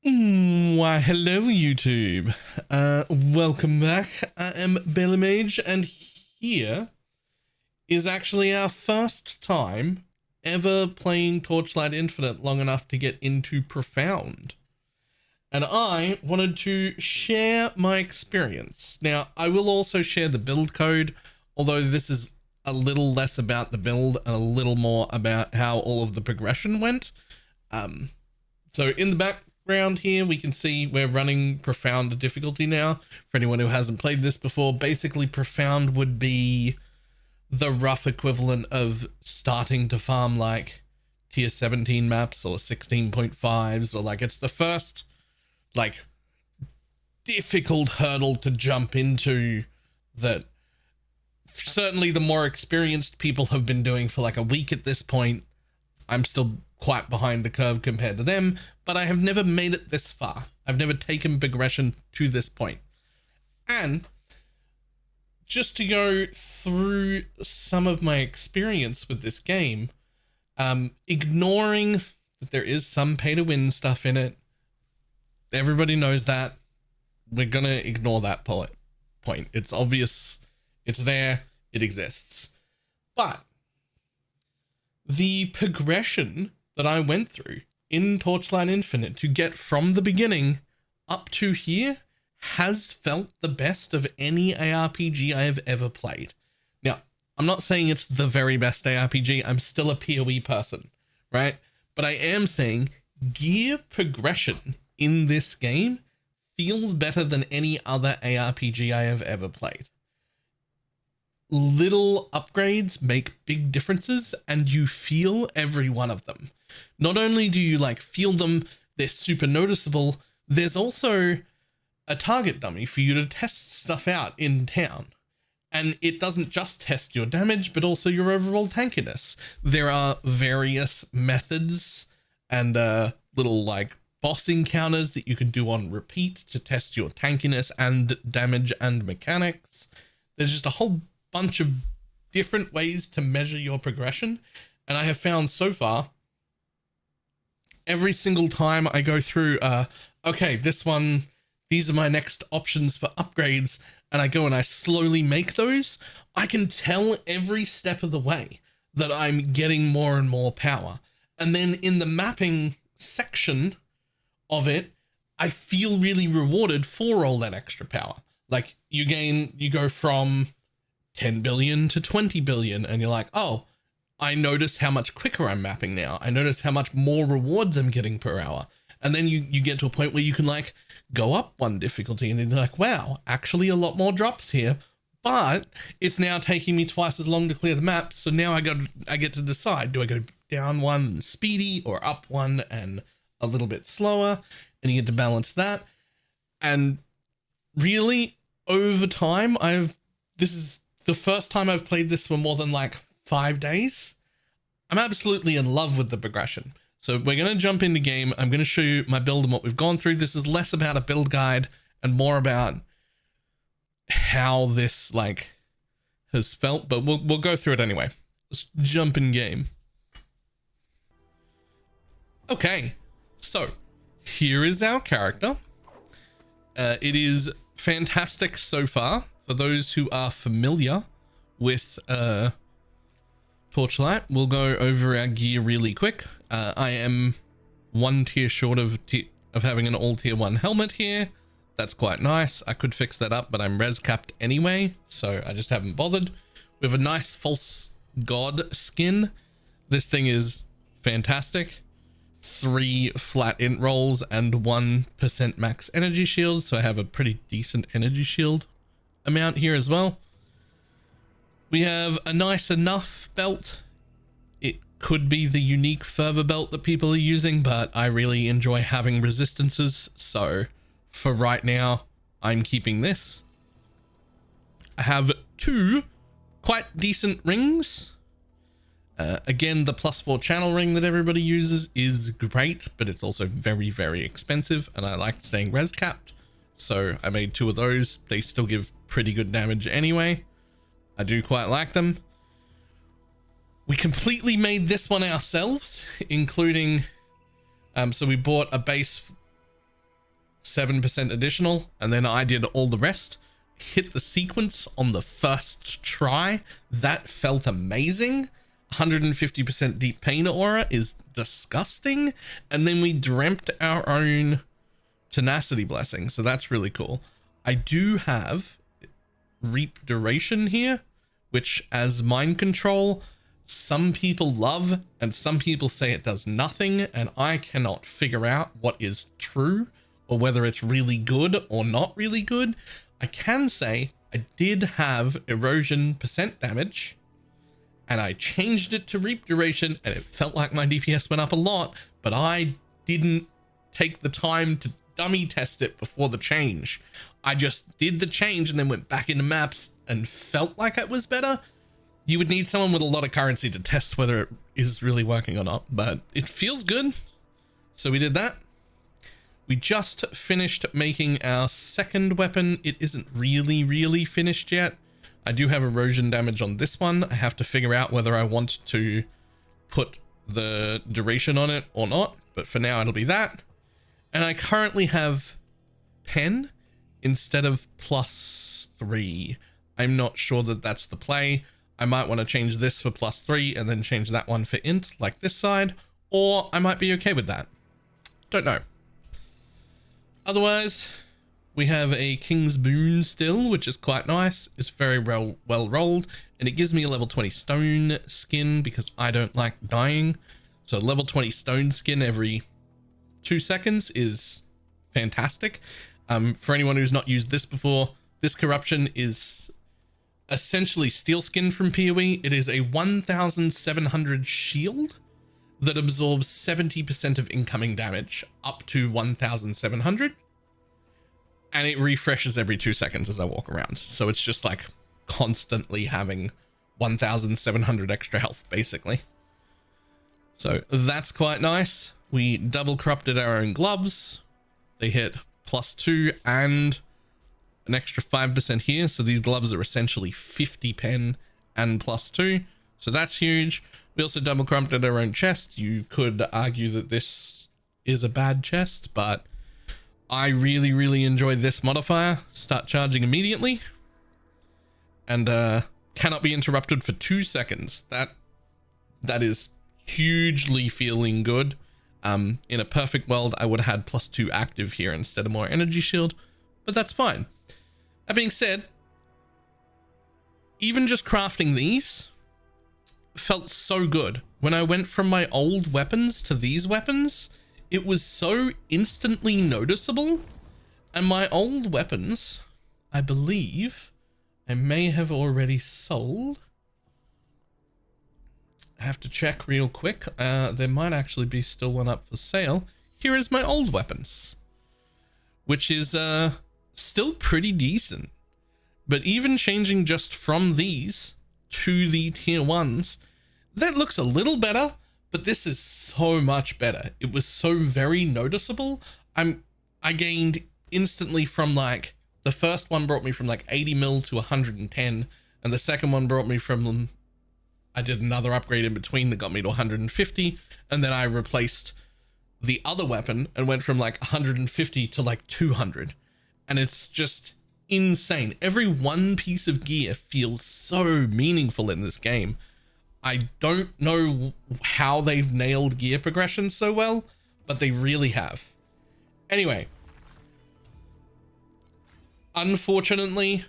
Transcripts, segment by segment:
Why, hello YouTube. Welcome back. I am Bellamage, and here is actually our first time ever playing Torchlight Infinite long enough to get into Profound. And I wanted to share my experience. Now, I will also share the build code, although this is a little less about the build and a little more about how all of the progression went. So in the background here, we can see we're running Profound difficulty now. For anyone who hasn't played this before, basically Profound would be the rough equivalent of starting to farm like tier 17 maps or 16.5s, or like it's the first like difficult hurdle to jump into that certainly the more experienced people have been doing for like a week at this point. I'm still quite behind the curve compared to them, but I have never made it this far. I've never taken progression to this point. And just to go through some of my experience with this game, ignoring that there is some pay to win stuff in it, everybody knows that. We're gonna ignore that point. It's obvious, it's there, it exists. But the progression that I went through in Torchlight Infinite to get from the beginning up to here has felt the best of any ARPG I have ever played. Now, I'm not saying it's the very best ARPG, I'm still a PoE person, right? But I am saying gear progression in this game feels better than any other ARPG I have ever played. Little upgrades make big differences, and you feel every one of them. Not only do you like feel them, they're super noticeable, there's also a target dummy for you to test stuff out in town. And it doesn't just test your damage, but also your overall tankiness. There are various methods and little like boss encounters that you can do on repeat to test your tankiness and damage and mechanics. There's just a whole bunch of different ways to measure your progression, and I have found so far every single time I go through okay, this one, these are my next options for upgrades, and I go and I slowly make those, I can tell every step of the way that I'm getting more and more power. And then in the mapping section of it, I feel really rewarded for all that extra power. Like you go from 10 billion to 20 billion, and you're like, oh, I notice how much quicker I'm mapping now. I notice how much more rewards I'm getting per hour. And then you get to a point where you can like go up one difficulty, and then you're like, wow, actually a lot more drops here, but it's now taking me twice as long to clear the map. So now I get to decide, do I go down one and speedy, or up one and a little bit slower? And you get to balance that. And really, over time, this is the first time I've played this for more than like 5 days. I'm absolutely in love with the progression. So we're going to jump into game. I'm going to show you my build and what we've gone through. This is less about a build guide and more about how this like has felt, but we'll go through it anyway. Let's jump in game. Okay, so here is our character. It is fantastic so far. For those who are familiar with Torchlight, we'll go over our gear really quick. I am one tier short of having an all tier 1 helmet here. That's quite nice. I could fix that up, but I'm res capped anyway, so I just haven't bothered. We have a nice false god skin. This thing is fantastic. 3 flat int rolls and 1% max energy shield, so I have a pretty decent energy shield amount here as well. We have a nice enough belt. It could be the unique fervor belt that people are using, but I really enjoy having resistances, so for right now I'm keeping this. I have 2 quite decent rings. Again, the +4 channel ring that everybody uses is great, but it's also very, very expensive, and I like staying res capped, so I made 2 of those. They still give pretty good damage anyway. I do quite like them. We completely made this one ourselves, including so we bought a base 7% additional, and then I did all the rest. Hit the sequence on the first try. That felt amazing. 150% deep pain aura is disgusting. And then we dreamt our own tenacity blessing, so that's really cool. I do have reap duration here, which as mind control, some people love and some people say it does nothing, and I cannot figure out what is true or whether it's really good or not really good. I can say I did have erosion percent damage and I changed it to reap duration and it felt like my DPS went up a lot, but I didn't take the time to dummy test it before the change. I just did the change and then went back into maps and felt like it was better. You would need someone with a lot of currency to test whether it is really working or not, but it feels good. So we did that. We just finished making our second weapon. It isn't really finished yet. I do have erosion damage on this one. I have to figure out whether I want to put the duration on it or not, but for now it'll be that. And I currently have pen instead of +3. I'm not sure that that's the play. I might want to change this for +3 and then change that one for int like this side, or I might be okay with that. Don't know. Otherwise, we have a King's Boon still, which is quite nice. It's very well rolled, and it gives me a level 20 stone skin because I don't like dying. So level 20 stone skin every 2 seconds is fantastic. For anyone who's not used this before, this corruption is essentially steel skin from PoE. It is a 1700 shield that absorbs 70% of incoming damage up to 1700, and it refreshes every 2 seconds as I walk around. So it's just like constantly having 1700 extra health basically. So that's quite nice. We double corrupted our own gloves. They hit +2 and an extra 5% here. So these gloves are essentially 50 pen and +2. So that's huge. We also double corrupted our own chest. You could argue that this is a bad chest, but I really enjoy this modifier. Start charging immediately. And cannot be interrupted for 2 seconds. That is hugely feeling good. In a perfect world, I would have had +2 active here instead of more energy shield, but that's fine. That being said, even just crafting these felt so good. When I went from my old weapons to these weapons, it was so instantly noticeable. And my old weapons, I believe I may have already sold. I have to check real quick. There might actually be still one up for sale. Here is my old weapons, which is still pretty decent. But even changing just from these to the tier 1s, that looks a little better, but this is so much better. It was so very noticeable. I gained instantly from like, the first one brought me from like 80 mil to 110, and the second one brought me from, I did another upgrade in between that got me to 150, and then I replaced the other weapon and went from like 150 to like 200. And it's just insane. Every one piece of gear feels so meaningful in this game. I don't know how they've nailed gear progression so well, but they really have. Anyway, unfortunately,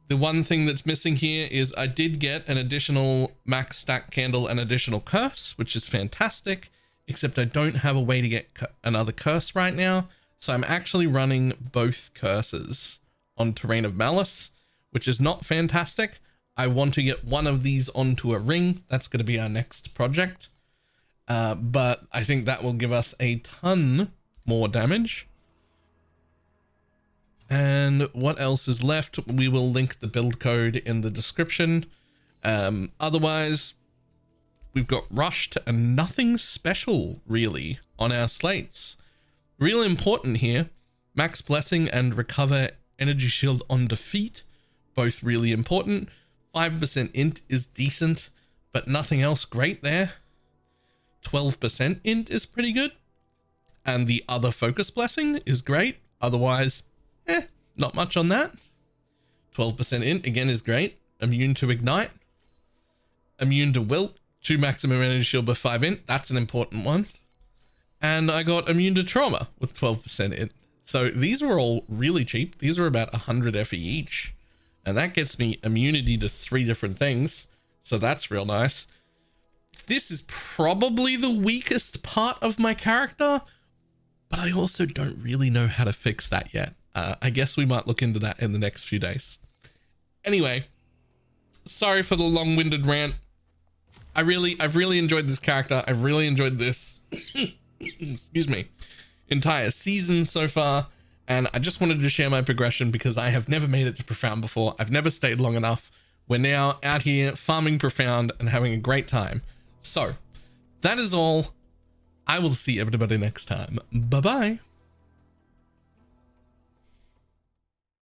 the one thing that's missing here is I did get an additional max stack candle and additional curse, which is fantastic, except I don't have a way to get another curse right now. So I'm actually running both curses on Terrain of Malice, which is not fantastic. I want to get one of these onto a ring. That's going to be our next project. But I think that will give us a ton more damage. And what else is left? We will link the build code in the description. Otherwise, we've got rushed and nothing special really on our slates. Real important here, max blessing and recover energy shield on defeat, both really important. 5% int is decent, but nothing else great there. 12% int is pretty good. And the other focus blessing is great. Otherwise, not much on that. 12% int, again, is great. Immune to ignite. Immune to wilt. 2 maximum energy shield by 5 int. That's an important one. And I got immune to trauma with 12% int. So these were all really cheap. These were about 100 FE each. And that gets me immunity to 3 different things. So that's real nice. This is probably the weakest part of my character, but I also don't really know how to fix that yet. I guess we might look into that in the next few days. Anyway, sorry for the long-winded rant. I've really enjoyed this character. I've really enjoyed this, excuse me, entire season so far. And I just wanted to share my progression because I have never made it to Profound before. I've never stayed long enough. We're now out here farming Profound and having a great time. So that is all. I will see everybody next time. Bye-bye.